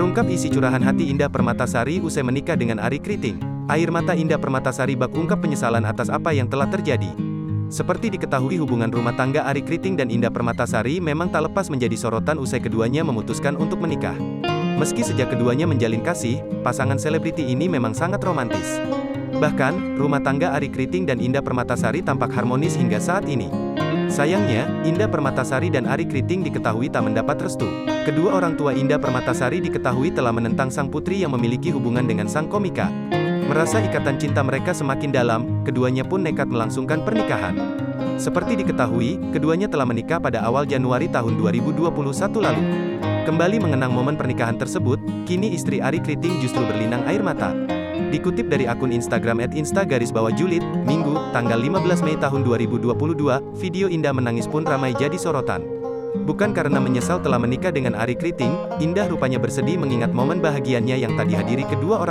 Terungkap isi curahan hati Indah Permatasari usai menikah dengan Arie Kriting. Air mata Indah Permatasari bak ungkap penyesalan atas apa yang telah terjadi. Seperti diketahui, hubungan rumah tangga Arie Kriting dan Indah Permatasari memang tak lepas menjadi sorotan usai keduanya memutuskan untuk menikah. Meski sejak keduanya menjalin kasih, pasangan selebriti ini memang sangat romantis. Bahkan, rumah tangga Arie Kriting dan Indah Permatasari tampak harmonis hingga saat ini. Sayangnya, Indah Permatasari dan Arie Kriting diketahui tak mendapat restu. Kedua orang tua Indah Permatasari diketahui telah menentang sang putri yang memiliki hubungan dengan sang komika. Merasa ikatan cinta mereka semakin dalam, keduanya pun nekat melangsungkan pernikahan. Seperti diketahui, keduanya telah menikah pada awal Januari tahun 2021 lalu. Kembali mengenang momen pernikahan tersebut, kini istri Arie Kriting justru berlinang air mata. Dikutip dari akun Instagram @insta_julid, Minggu, tanggal 15 Mei tahun 2022, video Indah menangis pun ramai jadi sorotan. Bukan karena menyesal telah menikah dengan Arie Kriting, Indah rupanya bersedih mengingat momen bahagianya yang tak dihadiri kedua orang